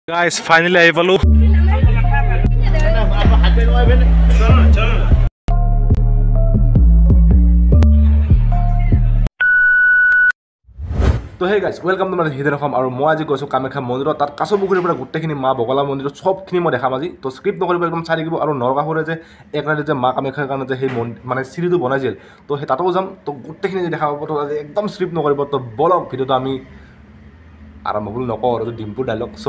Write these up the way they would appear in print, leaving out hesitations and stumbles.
Guys, finally I follow. তো hey guys welcome to my হিদের অসম আৰু মই আজি গৈছোঁ কামাখ্যা মন্দিৰত তাত কাছপুখুৰীৰ পৰা গোটেইখিনি মা বগলা মন্দিৰত সবখিনি মই দেখাম আজি তো স্ক্ৰিপ্ট নকৰিব একদম চাই থাকিব আৰু নৰকাসুৰে যে এক ৰাতি যে মা কামাখ্যাৰ কাৰণে যে সেই মানে চিৰিটো বনাইছিল তো সেই তাতো যাম তো গোটেইখিনি যে দেখা পাব তো আজি একদম স্ক্ৰিপ্ট নকৰিব তো বলক ভিডিঅ'টো আমি আৰম্ভ বুলি নকওঁ আৰু ডিম্পুৰ ডাইলগ চ'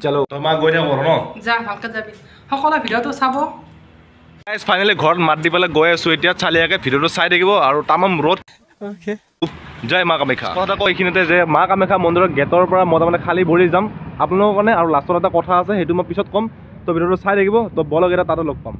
চলো তো মা গৈ থাকোঁ ন যা ভালকৈ যাবি সকলো ভিডিঅ'টো চাব গাইজ ফাইনেলি ঘৰত মাত দি পেলাই গৈ আছোঁ এতিয়া চালিয়াকৈ ভিডিঅ'টো চাই থাকিব আৰু তামাম ৰ'দ জয় মা কামাখ্যা কথা কওঁ এইখিনিতে যে মা কামাখ্যা মন্দিৰৰ গেটৰ পৰা মই তাৰমানে খালী ভৰি যাম আপোনালোকৰ কাৰণে আৰু লাষ্টত এটা কথা আছে সেইটো মই পিছত ক'ম তো ভিডিঅ'টো চাই থাকিব তো বলক এটা তাতে লগ পাম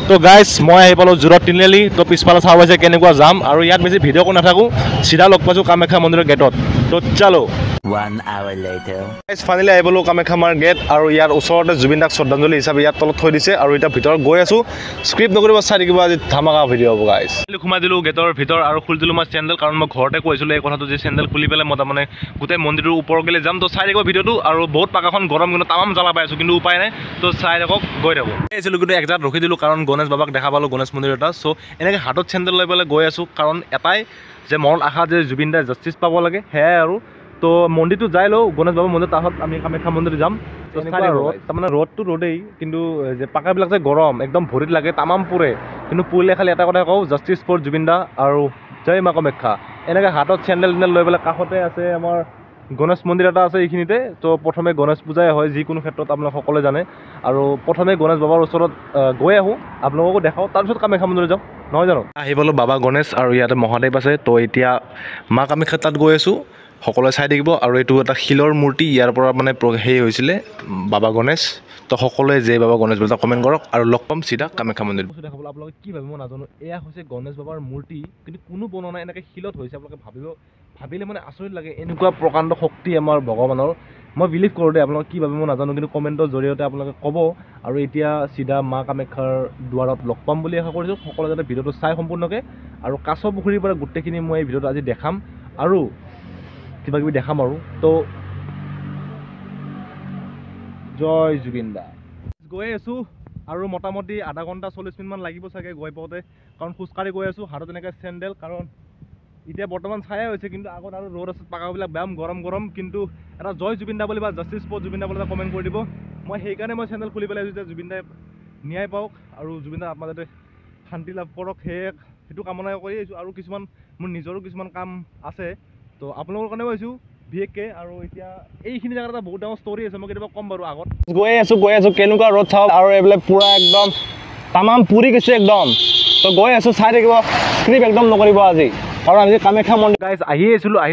তো গাইজ মই আহি পালোঁ জোৰত তিনিআলি তো পিছফালে চাব পাইছে কেনেকুৱা যাম আৰু ইয়াত বেছি ভিডিঅ' কৰি নাথাকোঁ চিধা লগ পাইছোঁ কামাখ্যা মন্দিৰৰ গেটত তো চালো 1 hour later. গাইজ ফাইনেলি আহি পালোঁ কামাখ্যা মাৰ গেট আৰু ইয়াৰ ওচৰতে জুবিন দাক শ্ৰদ্ধাঞ্জলি হিচাপে ইয়াত তলত থৈ দিছে আৰু এতিয়া ভিতৰত গৈ আছোঁ স্ক্ৰিপ্ট নকৰিব চাই থাকিব আজি ধামাকা ভিডিঅ' হ'ব গাইজ সোমাই দিলোঁ গেটৰ ভিতৰ আৰু খুলি দিলোঁ মই চেণ্ডেল কাৰণ মই ঘৰতে কৈছিলোঁ এই কথাটো যে চেণ্ডেল খুলি পেলাই মই তাৰমানে গোটেই মন্দিৰটোৰ ওপৰলৈ যাম তো চাই থাকিব ভিডিঅ'টো আৰু বহুত পাকাখন গৰম কিন্তু তামাম জ্বালা পাই আছোঁ কিন্তু উপায় নাই তো চাই থাকক গৈ থাকোঁ আহিছিলোঁ কিন্তু একজাত ৰখি দিলোঁ কাৰণ গণেশ বাবাক দেখা পালোঁ গণেশ মন্দিৰ এটা চ' এনেকৈ হাতত চেণ্ডেল লৈ পেলাই গৈ আছোঁ কাৰণ এটাই যে মনত আশা যে জুবিন দাই জাষ্টিছ পাব লাগে সেয়াই আৰু তো মন্দিৰটো যাই লওঁ গণেশ বাবা মন্দিৰ তাহত আমি কামাখ্যা মন্দিৰ যাম ৰ'দ তাৰমানে ৰ'দটো ৰ'দেই কিন্তু যে পাকাবিলাক যে গৰম একদম ভৰিত লাগে তামাম পুৰে কিন্তু পুৰিলে খালি এটা কথা কওঁ জাষ্টিছ ফৰ জুবিন দা আৰু জয় মা কামাখ্যা এনেকৈ হাতত চেণ্ডেল টেণ্ডেল লৈ পেলাই কাষতে আছে আমাৰ গণেশ মন্দিৰ এটা আছে এইখিনিতে তো প্ৰথমে গণেশ পূজাই হয় যিকোনো ক্ষেত্ৰত আপোনালোকে সকলোৱে জানে আৰু প্ৰথমে গণেশ বাবাৰ ওচৰত গৈ আহোঁ আপোনালোককো দেখাওঁ তাৰপিছত কামাখ্যা মন্দিৰ যাওঁ নহয় জানো আহি পালোঁ বাবা গণেশ আৰু ইয়াতে মহাদেৱ আছে তো এতিয়া মা কামাখ্যা তাত গৈ আছোঁ সকলোৱে চাই থাকিব আৰু এইটো এটা শিলৰ মূৰ্তি ইয়াৰ পৰা মানে হেৰি হৈছিলে বাবা গণেশ তো সকলোৱে যে বাবা গণেশ বুলি কমেণ্ট কৰক আৰু লগ পাম চিধা কামাখ্যা মন্দিৰ দেখাবলৈ আপোনালোকে কি ভাবে মই নাজানো এয়া হৈছে গণেশ বাবাৰ মূৰ্তি কিন্তু কোনো বনোৱা নাই এনেকৈ শিলত হৈছে আপোনালোকে ভাবিলে মানে আচৰিত লাগে এনেকুৱা প্ৰকাণ্ড শক্তি আমাৰ ভগৱানৰ মই বিলিভ কৰোঁ দেই আপোনালোকে কি ভাবে মই নাজানো কিন্তু কমেণ্টৰ জৰিয়তে আপোনালোকে ক'ব আৰু এতিয়া চিধা মা কামাখ্যাৰ দুৱাৰত লগ পাম বুলি আশা কৰিছোঁ সকলোৱে যাতে ভিডিঅ'টো চাই সম্পূৰ্ণকৈ আৰু কাছ পুখুৰীৰ পৰা গোটেইখিনি মই এই ভিডিঅ'টো আজি দেখাম আৰু কিবা কিবি দেখাম আৰু তো জয় জুবিন দা গৈ আছোঁ আৰু মোটামুটি আধা ঘণ্টা 40 মিনিটমান লাগিব চাগে গৈ পাওঁতে কাৰণ খোজকাঢ়ি গৈ আছোঁ হাতত এনেকৈ চেণ্ডেল কাৰণ এতিয়া বৰ্তমান ছায়া হৈছে কিন্তু আগত আৰু ৰ'দ আছে পাকাবিলাক বেয়াম গৰম কিন্তু এটা জয় জুবিন দা বুলি বা জাষ্টিছ ফৰ জুবিন দা বুলি এটা কমেণ্ট কৰি দিব মই সেইকাৰণে মই চেণ্ডেল খুলি পেলাইছোঁ যে জুবিন দাই ন্যায় পাওক আৰু জুবিন দা আত্মা যাতে শান্তি লাভ কৰক সেইটো কামনা কৰি আহিছোঁ আৰু কিছুমান মোৰ নিজৰো কিছুমান কাম আছে তো আপোনালোকৰ কাৰণে কৈছোঁ বিশেষকৈ আৰু এতিয়া এইখিনি জেগাত এটা বহুত ডাঙৰ ষ্টৰি আছে মই কেতিয়াবা ক'ম বাৰু আগত গৈ আছোঁ কেনেকুৱা ৰ'দ চাওক আৰু এইবিলাক পূৰা একদম তামাম পুৰি গৈছে একদম তো গৈ আছোঁ চাই থাকিব স্ক্ৰিপ্ট একদম নকৰিব আজি আৰু আমি কামাখ্যা মন্দিৰ গাইজ আহি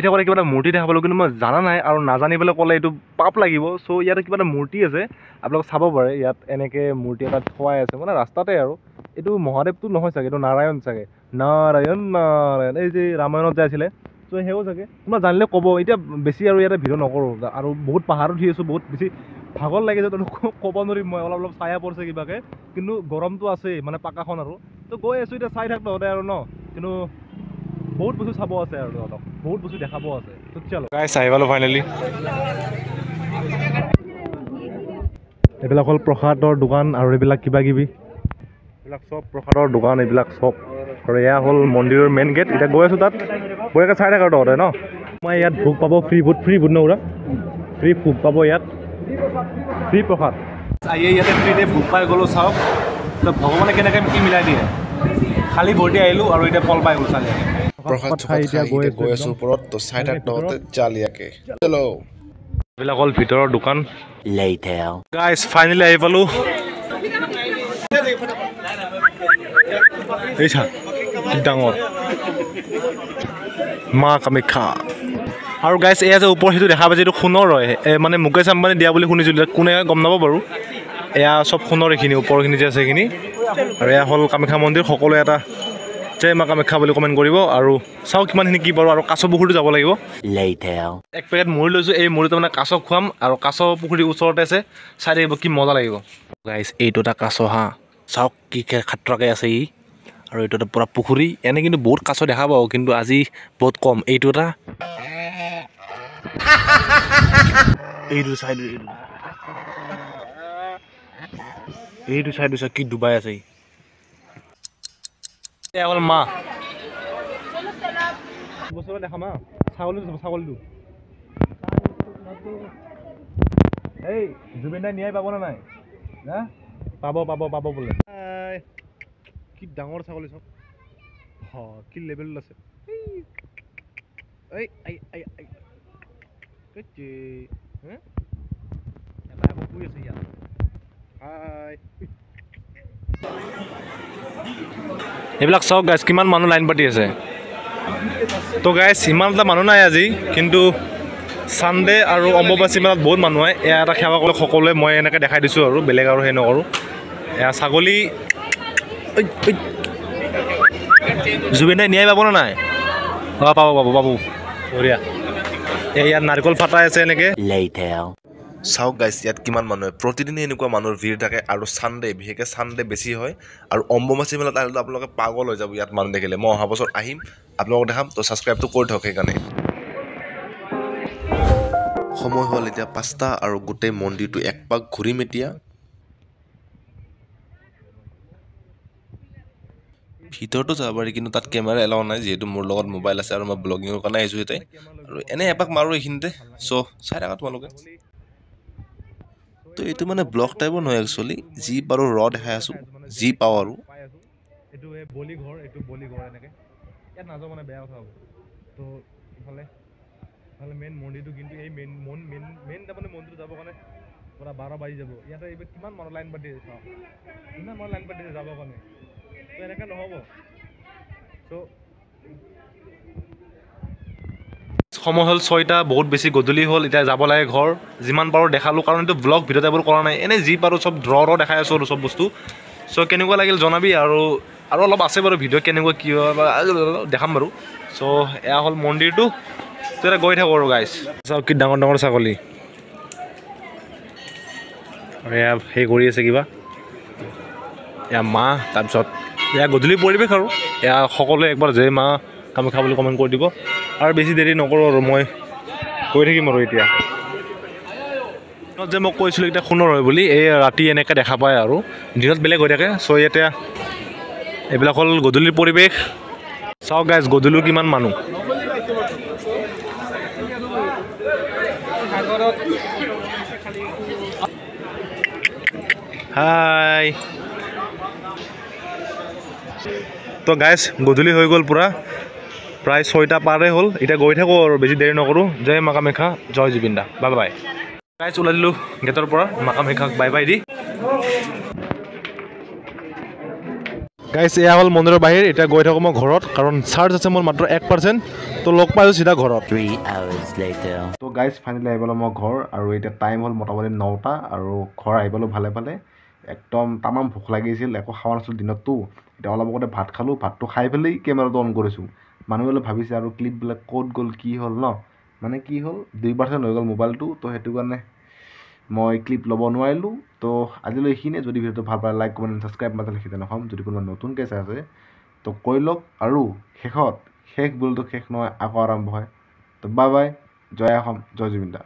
থাকোঁতে কিবা এটা মূৰ্তি দেখা পালোঁ কিন্তু মই জানা নাই আৰু নাজানি পেলাই ক'লে এইটো পাপ লাগিব চ' ইয়াতে কিবা এটা মূৰ্তি আছে আপোনালোকে চাব পাৰে ইয়াত এনেকৈ মূৰ্তি এটা থোৱাই আছে মানে ৰাস্তাতে আৰু এইটো মহাদেৱটো নহয় চাগে এইটো নাৰায়ণ চাগে নাৰায়ণ এই যে ৰামায়ণত যে আছিলে চ' সেইও চাগে কোনোবা জানিলে ক'ব এতিয়া বেছি আৰু ইয়াতে ভিডিঅ' নকৰোঁ আৰু বহুত পাহাৰত উঠি আছোঁ বহুত বেছি ভাগৰ লাগিছে তো ক'ব নোৱাৰিম মই অলপ ছায়া পৰিছে কিবাকৈ কিন্তু গৰমটো আছেই মানে পাকাখন আৰু তো গৈ আছোঁ এতিয়া চাই থাকোঁ সদায় আৰু ন কিন্তু বহুত বস্তু চাব আছে আৰু অলপ বহুত বস্তু দেখাব আছে তো চলো গাইজ আহি পালোঁ ফাইনেলি এইবিলাক হ'ল প্ৰসাদৰ দোকান আৰু এইবিলাক কিবা কিবি এইবিলাক চব প্ৰসাদৰ দোকান এইবিলাক চব আৰু এয়া হ'ল মন্দিৰৰ মেইন গেট এতিয়া গৈ আছোঁ তাত গৈ একে চাই থাক আৰু তহঁতে ন মই ইয়াত ভোগ পাব ফ্ৰী ভোট ন উৰা ফ্ৰী ভোগ পাব ইয়াত ফ্ৰী প্ৰসাদ আহিয়ে ইয়াতে ফ্ৰীতে ভোগ পাই গ'লোঁ চাওক তো ভগৱানে কেনেকৈ কি মিলাই দিয়ে খালী ভৰ্তি আহিলোঁ আৰু এতিয়া ফল পাই গ'লোঁ চালি প্ৰসাদ খাই এতিয়া গৈ আছোঁ ওপৰত তো চাই থাক তহঁতে জালিয়াকে চলো এইবিলাক হ'ল ভিতৰৰ দোকান গাইজ ফাইনেলি আহি পালোঁ এই চা কি ডাঙৰ মা কামাখ্যা আৰু গাইজ এয়া যে ওপৰ সেইটো দেখা পাইছে এইটো সোণৰ হয় মানে মুকেশ আম্বানী দিয়া বুলি শুনিছিলোঁ কোনে গম নাপাব বাৰু এয়া চব সোণৰ এইখিনি ওপৰখিনি যে আছে সেইখিনি আৰু এয়া হ'ল কামাখ্যা মন্দিৰ সকলোৱে এটা জয় মা কামাখ্যা বুলি কমেণ্ট কৰিব আৰু চাওক কিমানখিনি কি বাৰু আৰু কাছ পুখুৰীটো যাব লাগিব এক পেকেট মুড়ি লৈছোঁ এই মুড়িটো মানে কাছ খুৱাম আৰু কাছ পুখুৰীৰ ওচৰতে আছে চাই থাকিব কি মজা লাগিব গাইজ এইটো এটা কাছ হা চাওক কি খাট্ৰাকৈ আছে ই আৰু এইটো এটা পূৰা পুখুৰী এনে কিন্তু বহুত কাছ দেখা পাওঁ কিন্তু আজি বহুত কম এইটো এটা এইটো চাইডো কি ডুবাই আছে অকল মা বছৰ দেখা মা ছাগলীটো এই জুবিন দাই ন্যায় পাব না নাই না পাব বোলে কি ডাঙৰ ছাগলী চব কি লেভেলত আছে এইবিলাক চাওক গাইজ কিমান মানুহ লাইন পাতি আছে তো গাইজ ইমান এটা মানুহ নাই আজি কিন্তু ছানডে আৰু অম্বুবাচী মেলাত বহুত মানুহ হয় এয়া এটা সেৱা কৰিলে সকলোৱে মই এনেকৈ দেখাই দিছোঁ আৰু বেলেগ আৰু সেই নকৰোঁ এয়া ছাগলী জুবিন দাই ন্যায় পাব নে নাই পাব বঢ়িয়া ইয়াত নাৰিকল ফাটাই আছে এনেকৈ চাওক গাইছ ইয়াত কিমান মানুহে প্ৰতিদিনে এনেকুৱা মানুহৰ ভিৰ থাকে আৰু ছানডে বিশেষকৈ ছানডে বেছি হয় আৰু অম্বুবাচী মেলাত আহিলে আপোনালোকে পাগল হৈ যাব ইয়াত মানুহ দেখিলে মই অহা বছৰ আহিম আপোনালোকক দেখাম তো ছাবস্ক্ৰাইবটো কৰি থওক সেইকাৰণে সময় হ'ল এতিয়া 5টা আৰু গোটেই মন্দিৰটো এক পাক ঘূৰিম এতিয়া ভিতৰতো যাব পাৰি কিন্তু তাত কেমেৰা এলাও নাই যিহেতু মোৰ লগত মোবাইল আছে আৰু মই ব্লগিঙৰ কাৰণে আহিছোঁ ইয়াতে আৰু এনে এপাক মাৰোঁ এইখিনিতে চ' চাই থাকা তোমালোকে তো এইটো মানে ব্লগ টাইপৰ নহয় একচুৱেলি যি পাৰোঁ দেখাই আছোঁ যি পাওঁ আৰু এইটো বলি ঘৰ এনেকৈ ইয়াত নাযাওঁ মানে বেয়া কথা হ'ব তো ইফালে মেইন মন্দিৰটো কিন্তু এই মেইন তাৰমানে মন্দিৰটো যাবৰ কাৰণে পূৰা 12 বাজি যাব ইয়াতে এইবাৰ কিমান মানুহ লাইন পাতি আছে চাওঁ কিমান মানুহ লাইন পাতি আছে যাবৰ কাৰণে তো এনেকৈ নহ'ব চ' সময় হ'ল 6টা বহুত বেছি গধূলি হ'ল এতিয়া যাব লাগে ঘৰ যিমান পাৰোঁ দেখালোঁ কাৰণ এইটো ব্লগ ভিডিঅ' টাইপৰ কৰা নাই এনেই যি পাৰোঁ চব ৰ দেখাই আছোঁ আৰু চব বস্তু চ' কেনেকুৱা লাগিল জনাবি আৰু অলপ আছে বাৰু ভিডিঅ' কেনেকুৱা কি হয় বা দেখাম বাৰু চ' এয়া হ'ল মন্দিৰটো তো এতিয়া গৈ থাকোঁ আৰু গাইজ চাওক কি ডাঙৰ ছাগলী আৰু এয়া সেই কৰি আছে কিবা এয়া মা তাৰপিছত এয়া গধূলি পৰিৱেশ আৰু এয়া সকলোৱে একবাৰ জয় মা কামাখ্যা বুলি কমেণ্ট কৰি দিব আৰু বেছি দেৰি নকৰোঁ আৰু মই কৈ থাকিম আৰু এতিয়া যে মই কৈছিলোঁ এতিয়া সোণৰ হয় বুলি এই ৰাতি এনেকৈ দেখা পায় আৰু দিনত বেলেগ হৈ থাকে চ' ইয়াতে এইবিলাক হ'ল গধূলিৰ পৰিৱেশ চাওক গাইজ গধূলিও কিমান মানুহ হাই তো গাইজ গধূলি হৈ গ'ল পূৰা প্ৰায় 6টা পাৰে হ'ল এতিয়া গৈ থাকোঁ আৰু বেছি দেৰি নকৰোঁ জয় মা কামাখ্যা জয় জুবিন দা বাই গাইজ ওলাই দিলোঁ গেটৰ পৰা মা কামাখ্যাক বাই দি গাইজ এয়া হ'ল মন্দিৰৰ বাহিৰ এতিয়া গৈ থাকোঁ মই ঘৰত কাৰণ চাৰ্জ আছে মোৰ মাত্ৰ 1% তো লগ পাইছোঁ চিধা ঘৰত 3 hours later তো গাইজ ফাইনেলি আহি পালোঁ মই ঘৰ আৰু এতিয়া টাইম হ'ল মোটামুটি 9টা আৰু ঘৰ আহি পালোঁ ভালে একদম তামাম ভোক লাগিছিল একো খোৱা নাছিলোঁ দিনততো এতিয়া অলপ আগতে ভাত খালোঁ ভাতটো খাই পেলাই কেমেৰাটো অন কৰিছোঁ মানুহবিলাক ভাবিছে আৰু ক্লিপবিলাক ক'ত গ'ল কি হ'ল ন মানে কি হ'ল 2% হৈ গ'ল মোবাইলটো তো সেইটো কাৰণে মই ক্লিপ ল'ব নোৱাৰিলোঁ তো আজিলৈ এইখিনিয়ে যদি ভিডিঅ'টো ভাল পালে লাইক কমেণ্ট ছাবস্ক্ৰাইব মাতিলে সিহঁতে নকম যদি কোনোবা নতুনকৈ চাই আছে তো কৰি লওক আৰু শেষ বুলিতো শেষ নহয় আকৌ আৰম্ভ হয় তো বাই জয় অসম জয় জুবিন দা